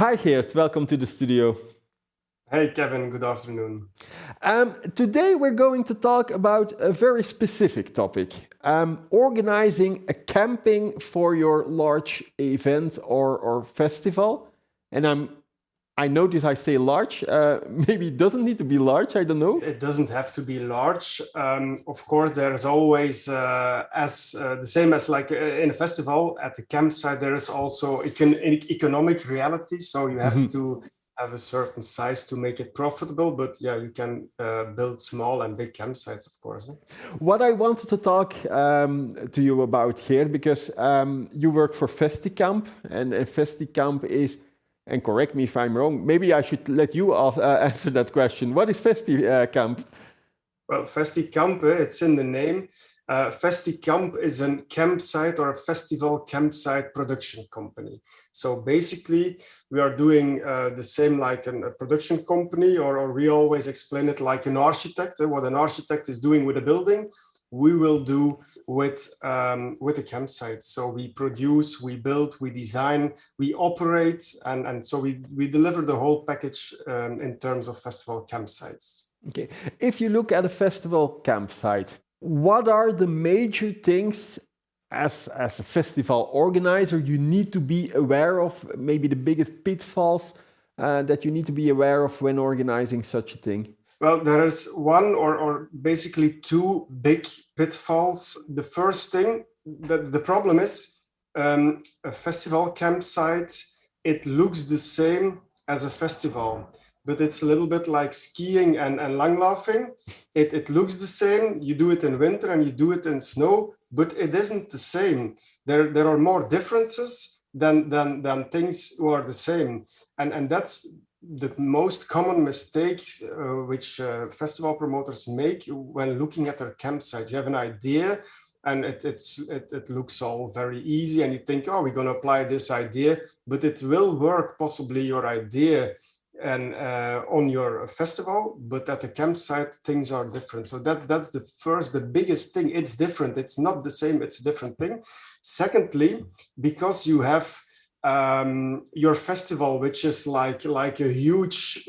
Hi Geert, welcome to the studio. Hey Kevin, good afternoon. Today we're going to talk about a very specific topic, organizing a camping for your large event or festival. And I notice I say large, maybe it doesn't need to be large, I don't know. It doesn't have to be large. Of course, there's always, the same as like in a festival, at the campsite, there is also economic reality. So you have to have a certain size to make it profitable. But yeah, you can build small and big campsites, of course. What I wanted to talk to you about here, because you work for Festicamp, and Festicamp is, and correct me if I'm wrong, maybe I should let you answer that question. What is Festicamp? Well, Festicamp, it's in the name. Festicamp is a campsite or a festival campsite production company. So basically, we are doing the same like a production company, or we always explain it like an architect. What an architect is doing with a building, we will do with a campsite. So we produce, we build, we design, we operate, and so we deliver the whole package in terms of festival campsites. Okay, if you look at a festival campsite, what are the major things as a festival organizer you need to be aware of, maybe the biggest pitfalls that you need to be aware of when organizing such a thing? Well, there is one or basically two big pitfalls. The first thing, that the problem is a festival campsite, it looks the same as a festival, but it's a little bit like skiing and langlaughing. It looks the same. You do it in winter and you do it in snow, but it isn't the same. There are more differences than things who are the same. And that's the most common mistake which festival promoters make when looking at their campsite. You have an idea and it looks all very easy and you think, oh, we're going to apply this idea, but it will work, possibly your idea and on your festival, but at the campsite things are different. So that's the biggest thing. It's different. It's not the same. It's a different thing. Secondly, because you have your festival, which is like a huge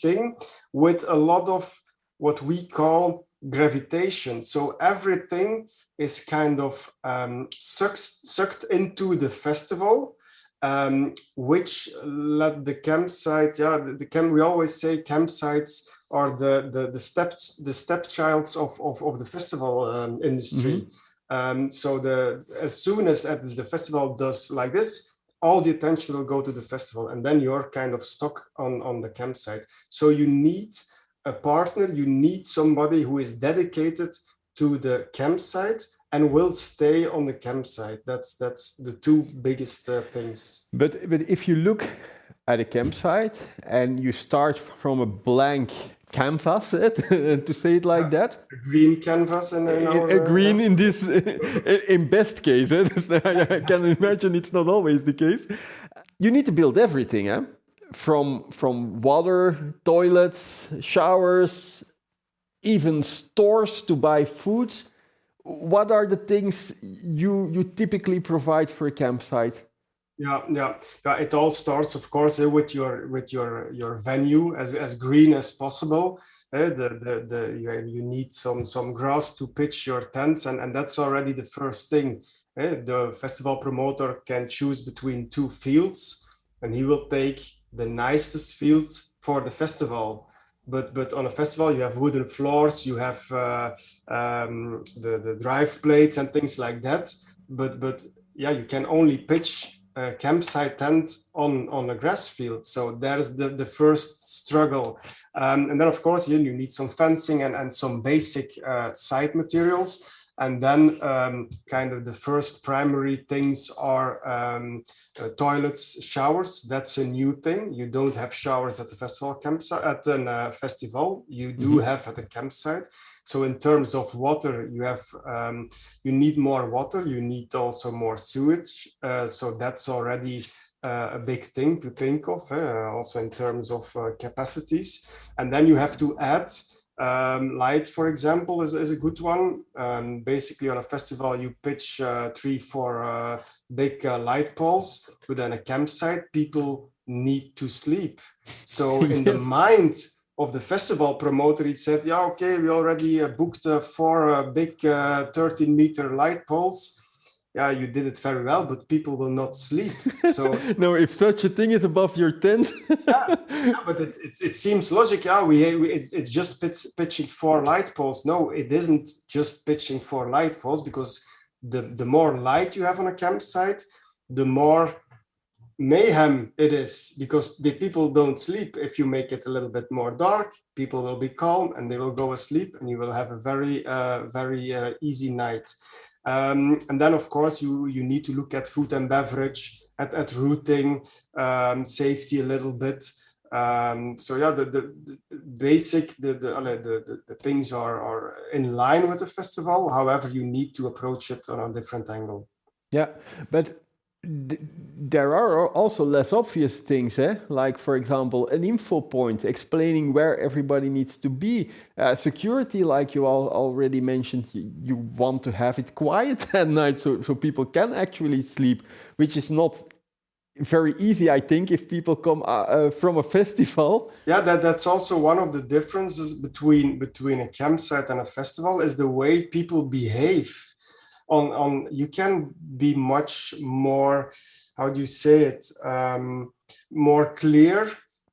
thing with a lot of what we call gravitation. So everything is kind of sucked into the festival, which let the campsite, we always say campsites are the stepchilds of the festival industry. So as soon as the festival does like this, all the attention will go to the festival, and then you're kind of stuck on the campsite. So you need a partner, you need somebody who is dedicated to the campsite and will stay on the campsite. That's the two biggest things. But if you look at a campsite and you start from a blank canvas, to say it like that. A green canvas in our, a green in this, in best case. I can imagine it's not always the case. You need to build everything, from water, toilets, showers, even stores to buy foods. What are the things you typically provide for a campsite? Yeah. It all starts, of course, with your venue as green as possible. You need some grass to pitch your tents, and that's already the first thing. The festival promoter can choose between two fields, and he will take the nicest field for the festival. But on a festival, you have wooden floors, you have the drive plates and things like that. But yeah, you can only pitch a campsite tent on a grass field. So there's the first struggle. And then, of course, you need some fencing and some basic site materials. And then kind of the first primary things are toilets, showers. That's a new thing. You don't have showers at the festival campsite, at a festival. You do have at a campsite. So in terms of water, you need more water. You need also more sewage. So that's already a big thing to think of, also in terms of capacities. And then you have to add light, for example, is a good one. Basically, on a festival, you pitch 3-4 big light poles. But then a campsite, people need to sleep. So in the mind of the festival promoter, he said, yeah, okay, we already booked 4 big 13-meter light poles. Yeah, you did it very well, but people will not sleep. So no, if such a thing is above your tent. yeah, but it seems logic. Yeah, it's just pitching 4 light poles. No, it isn't just pitching 4 light poles, because the more light you have on a campsite, the more mayhem it is, because the people don't sleep. If you make it a little bit more dark, people will be calm and they will go asleep, and you will have a very easy night. And then, of course, you need to look at food and beverage, at routing, safety a little bit. So yeah, the basic the things are in line with the festival. However, you need to approach it on a different angle. Yeah, but there are also less obvious things, like, for example, an info point explaining where everybody needs to be. Security, like you already mentioned, you want to have it quiet at night so people can actually sleep, which is not very easy, I think, if people come from a festival. Yeah, that's also one of the differences between a campsite and a festival, is the way people behave. You can be much more, how do you say it, more clear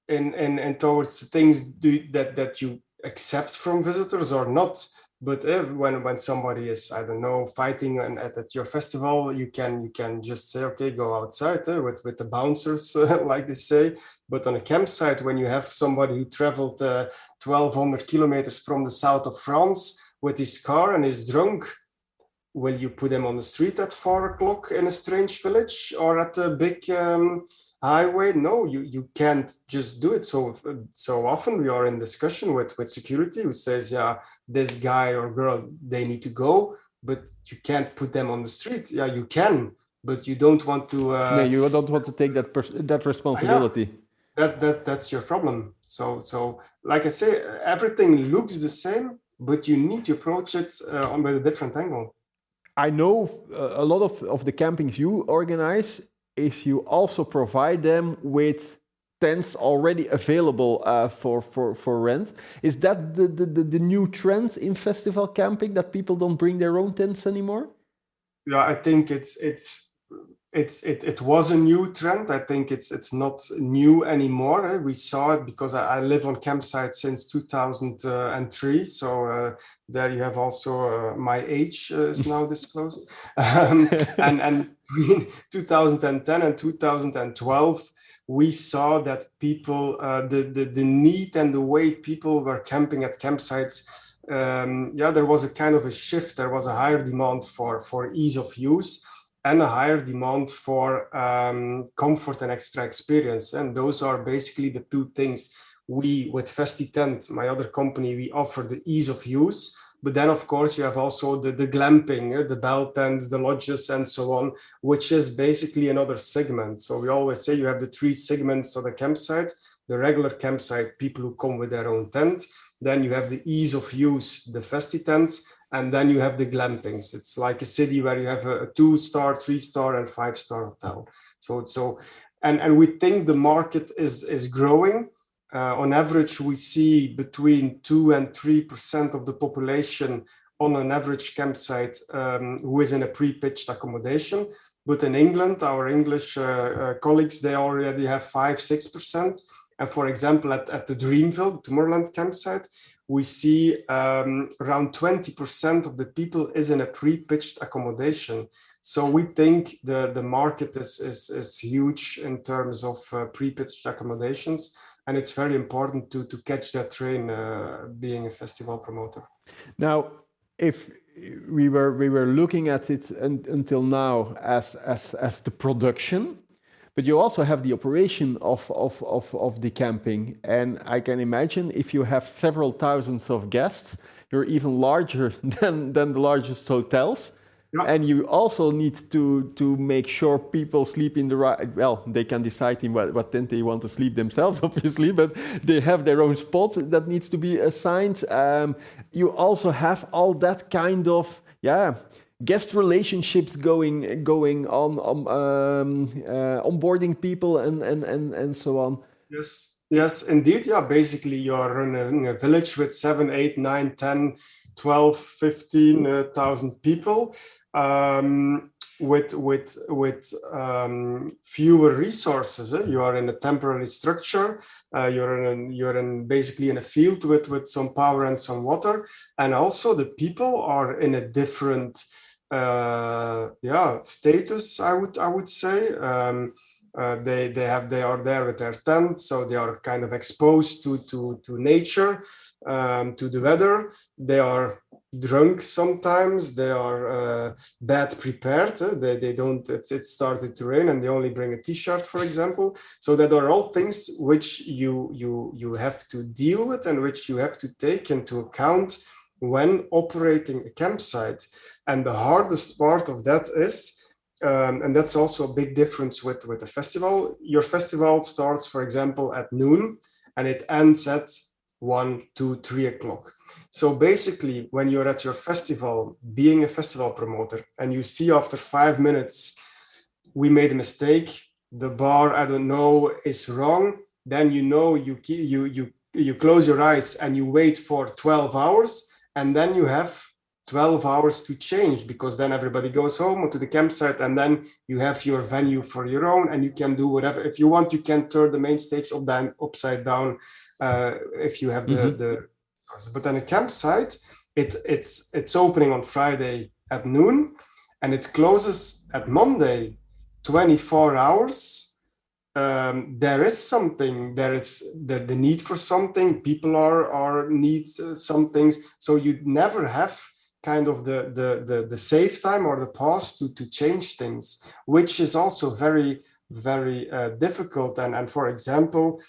in towards things that you accept from visitors or not. But when somebody is, I don't know, fighting at your festival, you can just say, okay, go outside with the bouncers, like they say. But on a campsite, when you have somebody who traveled 1,200 kilometers from the south of France with his car and is drunk, will you put him on the street at 4 o'clock in a strange village or at a big highway? No, you can't just do it. So often we are in discussion with security, who says, yeah, this guy or girl, they need to go, but you can't put them on the street. Yeah, you can, but you don't want to. No, you don't want to take that responsibility. That's your problem. So like I say, everything looks the same, but you need to approach it with a different angle. I know a lot of the campings you organize is you also provide them with tents already available for rent. Is that the new trend in festival camping, that people don't bring their own tents anymore? Yeah, I think it was a new trend. I think it's not new anymore. We saw it because I live on campsites since 2003. So there you have also my age is now disclosed. And between 2010 and 2012, we saw that people, the need and the way people were camping at campsites, there was a kind of a shift. There was a higher demand for ease of use and a higher demand for comfort and extra experience. And those are basically the two things we, with FestiTent, my other company, we offer the ease of use. But then, of course, you have also the glamping, the bell tents, the lodges, and so on, which is basically another segment. So we always say you have the 3 segments of the campsite: the regular campsite, people who come with their own tent. Then you have the ease of use, the FestiTents, and then you have the glampings. It's like a city where you have a 2-star, 3-star, and 5-star hotel. And we think the market is growing. On average, we see between 2 and 3% of the population on an average campsite who is in a pre-pitched accommodation. But in England, our English colleagues, they already have 5-6%. And for example, at the Dreamville, Tomorrowland campsite, we see around 20% of the people is in a pre-pitched accommodation. So we think the market is huge in terms of pre-pitched accommodations. And it's very important to catch that train being a festival promoter. Now, if we were looking at it until now as the production, but you also have the operation of the camping. And I can imagine if you have several thousands of guests, you're even larger than the largest hotels. Yeah. And you also need to make sure people sleep in the right, well, they can decide in what tent they want to sleep themselves, obviously, but they have their own spots that needs to be assigned. You also have all that kind of, guest relationships going on, onboarding people and so on. Yes, indeed. Yeah, basically you are in a village with 7, 8, 9, 10, 12, 15,000 people, with fewer resources. You are in a temporary structure. You're basically in a field with some power and some water, and also the people are in a different status. I would say. They are there with their tent, so they are kind of exposed to nature, to the weather. They are drunk sometimes. They are bad prepared. They don't. It started to rain and they only bring a t-shirt, for example. So that are all things which you have to deal with and which you have to take into account when operating a campsite. And the hardest part of that is. And that's also a big difference with the festival. Your festival starts, for example, at noon and it ends at 1, 2, 3 o'clock. So basically, when you're at your festival, being a festival promoter, and you see after 5 minutes, we made a mistake, the bar, I don't know, is wrong, then you close your eyes and you wait for 12 hours, and then you have 12 hours to change, because then everybody goes home or to the campsite, and then you have your venue for your own, and you can do whatever. If you want, you can turn the main stage upside down if you have the. But then a campsite, it's opening on Friday at noon, and it closes at Monday, 24 hours. There is something. There is the need for something. People are need some things. So you never have kind of the save time or the pause to change things, which is also very, very difficult. And for example,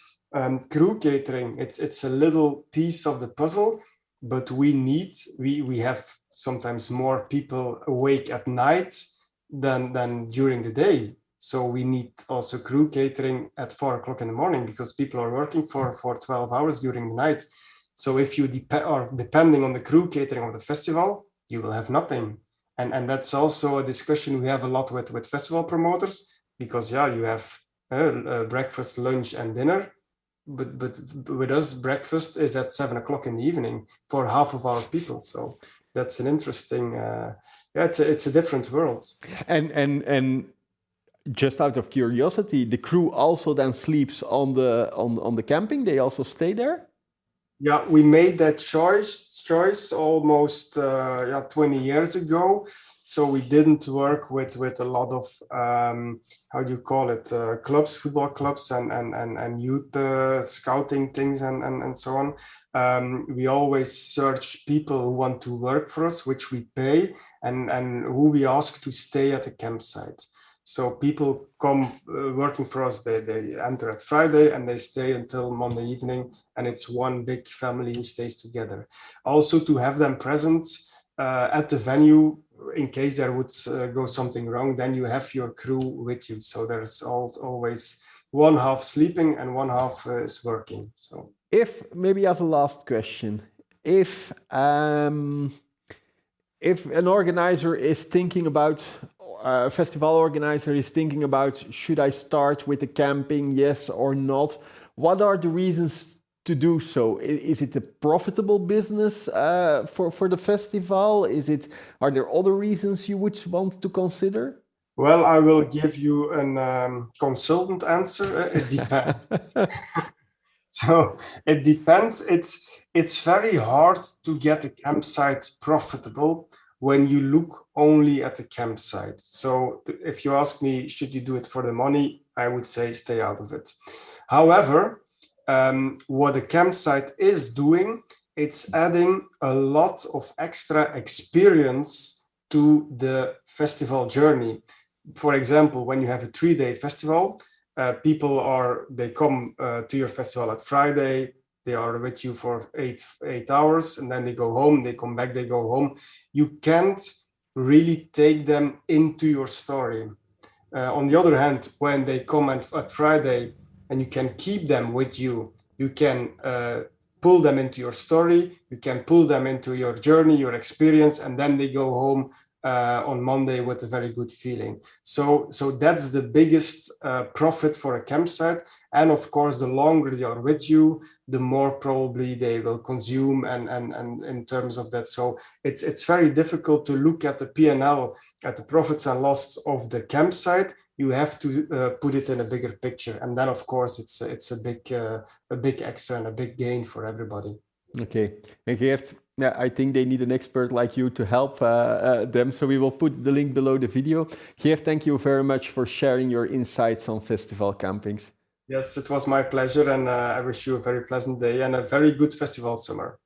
crew catering, it's a little piece of the puzzle, but we have sometimes more people awake at night than during the day. So we need also crew catering at 4 o'clock in the morning, because people are working for 12 hours during the night. So if you are depending on the crew catering of the festival, you will have nothing. And that's also a discussion we have a lot with festival promoters, because you have breakfast, lunch, and dinner. But with us, breakfast is at 7 o'clock in the evening for half of our people. So that's an interesting, it's a different world. And just out of curiosity, the crew also then sleeps on the camping. They also stay there. Yeah, we made that choice almost 20 years ago. So we didn't work with a lot of how do you call it, clubs, football clubs, and youth scouting things and so on. We always search people who want to work for us, which we pay, and who we ask to stay at the campsite. So people come working for us, they enter at Friday and they stay until Monday evening, and it's one big family who stays together. Also to have them present at the venue in case there would go something wrong, then you have your crew with you. So there's always one half sleeping and one half is working. So if maybe as a last question, if an organizer is thinking about a festival organizer is thinking about, should I start with the camping, yes or not? What are the reasons to do so? Is it a profitable business for the festival? Are there other reasons you would want to consider? Well, I will give you a consultant answer. It depends. So it depends. It's very hard to get a campsite profitable when you look only at the campsite. So if you ask me, should you do it for the money? I would say stay out of it. However, what a campsite is doing, it's adding a lot of extra experience to the festival journey. For example, when you have a 3-day festival, people come to your festival at Friday. They are with you for eight hours, and then they go home. They come back, they go home. You can't really take them into your story. On the other hand, when they come at Friday and you can keep them with you, you can pull them into your story, you can pull them into your journey, your experience, and then they go home on Monday with a very good feeling. So that's the biggest profit for a campsite. And of course, the longer they are with you, the more probably they will consume and in terms of that. So it's very difficult to look at the P&L, at the profits and loss of the campsite. You have to put it in a bigger picture, and then of course it's a big extra and a big gain for everybody. Okay, and Geert, yeah, I think they need an expert like you to help them. So we will put the link below the video. Geert, thank you very much for sharing your insights on festival campings. Yes, it was my pleasure, and I wish you a very pleasant day and a very good festival summer.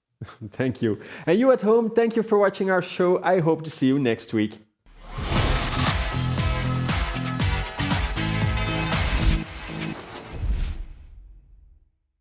Thank you. And you at home, thank you for watching our show. I hope to see you next week.